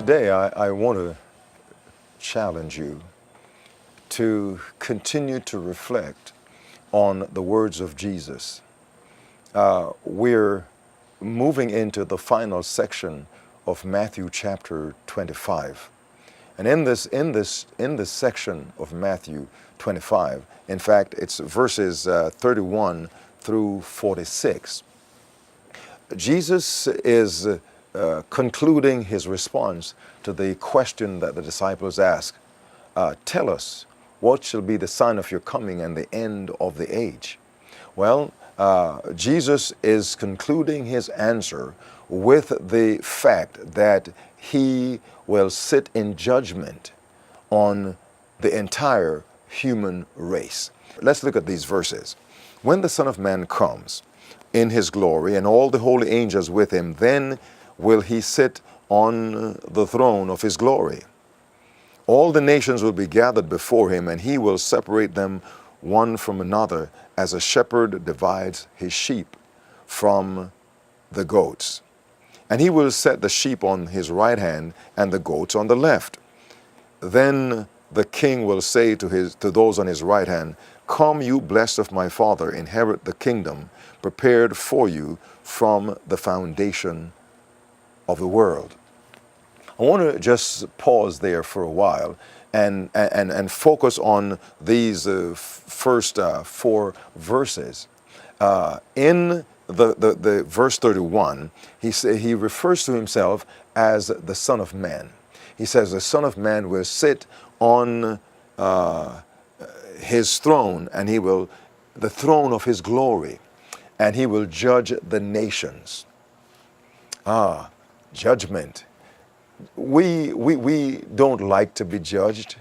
Today, I want to challenge you to continue to reflect on the words of Jesus. We're moving into the final section of Matthew chapter 25. And in this section of Matthew 25, in fact, it's verses 31 through 46. Jesus is concluding his response to the question that the disciples asked. Tell us, what shall be the sign of your coming and the end of the age? Well, Jesus is concluding his answer with the fact that he will sit in judgment on the entire human race. Let's look at these verses. When the Son of Man comes in his glory and all the holy angels with him, then will he sit on the throne of his glory. All the nations will be gathered before him, and he will separate them one from another, as a shepherd divides his sheep from the goats. And he will set the sheep on his right hand and the goats on the left. Then the king will say to those on his right hand, Come, you blessed of my Father, inherit the kingdom prepared for you from the foundation of the world. I want to just pause there for a while and focus on these first four verses. In the verse 31, he refers to himself as the Son of Man. He says the Son of Man will sit on his throne, and the throne of his glory, and he will judge the nations. Judgment. We don't like to be judged,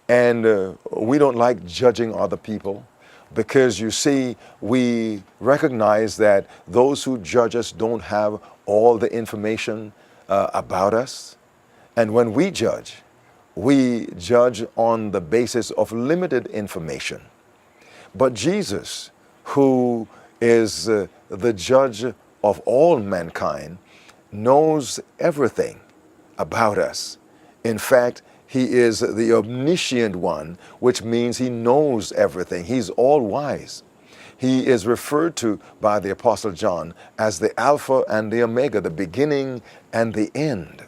and we don't like judging other people, because you see, we recognize that those who judge us don't have all the information about us. And when we judge on the basis of limited information. But Jesus, who is the judge of all mankind, knows everything about us. In fact, he is the omniscient one, which means he knows everything. He's all wise. He is referred to by the Apostle John as the Alpha and the Omega, the beginning and the end.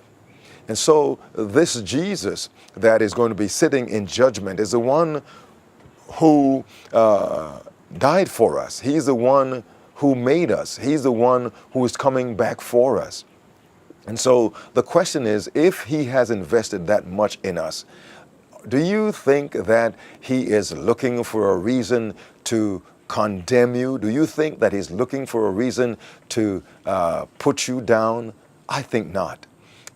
And so this Jesus that is going to be sitting in judgment is the one who died for us. He's the one who made us. He's the one who is coming back for us. And so the question is, if he has invested that much in us, do you think that he is looking for a reason to condemn you? Do you think that he's looking for a reason to put you down? I think not.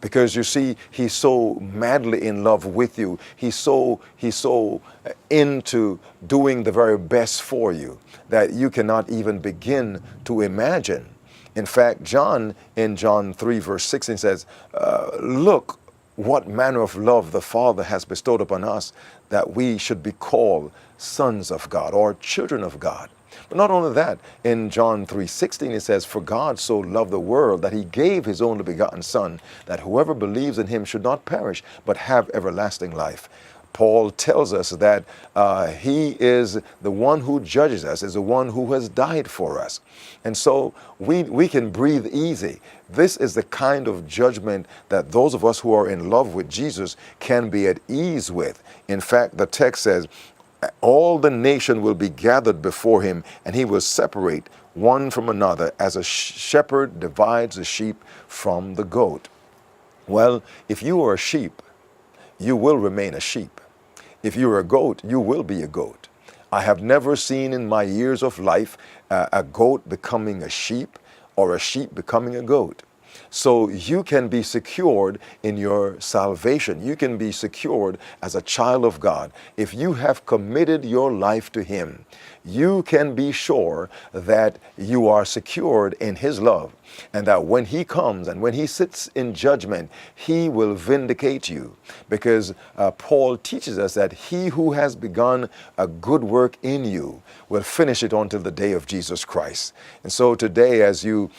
Because you see, he's so madly in love with you. He's so into doing the very best for you that you cannot even begin to imagine. In fact, John, in John 3, verse 16 says, look what manner of love the Father has bestowed upon us, that we should be called sons of God or children of God. But not only that, in John 3:16 it says, For God so loved the world that he gave his only begotten Son, that whoever believes in him should not perish, but have everlasting life. Paul tells us that he is the one who judges us, is the one who has died for us. And so we can breathe easy. This is the kind of judgment that those of us who are in love with Jesus can be at ease with. In fact, the text says, all the nation will be gathered before him, and he will separate one from another, as a shepherd divides the sheep from the goat. Well, if you are a sheep, you will remain a sheep. If you're a goat, you will be a goat. I have never seen in my years of life a goat becoming a sheep or a sheep becoming a goat. So you can be secured in your salvation. You can be secured as a child of God. If you have committed your life to him, you can be sure that you are secured in his love, and that when he comes and when he sits in judgment, he will vindicate you. Because Paul teaches us that he who has begun a good work in you will finish it until the day of Jesus Christ. And so today, as you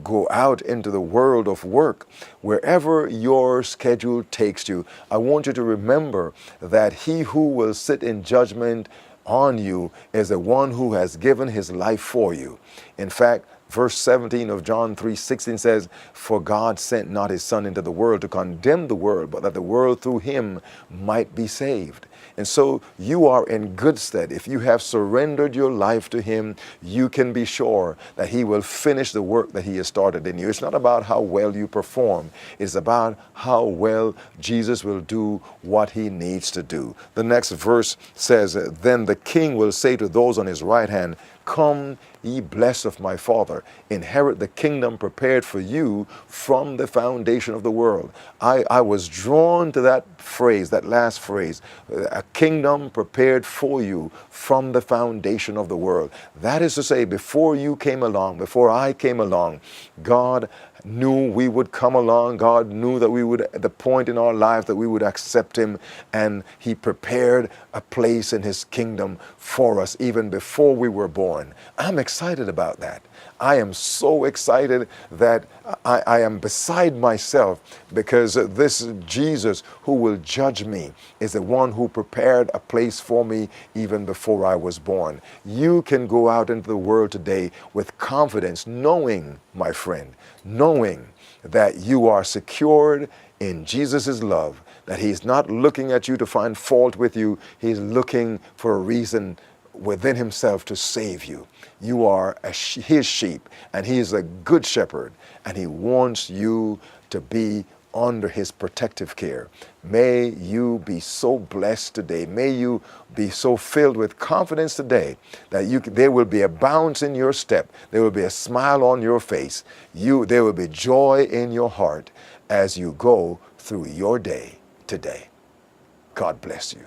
go out into the world of work, wherever your schedule takes you, I want you to remember that he who will sit in judgment on you is the one who has given his life for you. In fact, verse 17 of John 3:16 says, "For God sent not his Son into the world to condemn the world, but that the world through him might be saved." And so you are in good stead. If you have surrendered your life to him, you can be sure that he will finish the work that he has started in you. It's not about how well you perform. It's about how well Jesus will do what he needs to do. The next verse says, "Then the king will say to those on his right hand, 'Come, ye blessed of my Father, inherit the kingdom prepared for you from the foundation of the world.'" I was drawn to that phrase, that last phrase, a kingdom prepared for you from the foundation of the world. That is to say, before you came along, before I came along, God knew we would come along. God knew that we would, at the point in our lives that we would accept him, and he prepared a place in his kingdom for us even before we were born. I'm excited about that. I am so excited that I am beside myself, because this Jesus who will judge me is the one who prepared a place for me even before I was born. You can go out into the world today with confidence, knowing, my friend, knowing that you are secured in Jesus' love, that he's not looking at you to find fault with you. He's looking for a reason within himself to save you. You are his sheep, and he is a good shepherd, and he wants you to be under his protective care. May you be so blessed today. May you be so filled with confidence today that there will be a bounce in your step. There will be a smile on your face. There will be joy in your heart as you go through your day today. God bless you.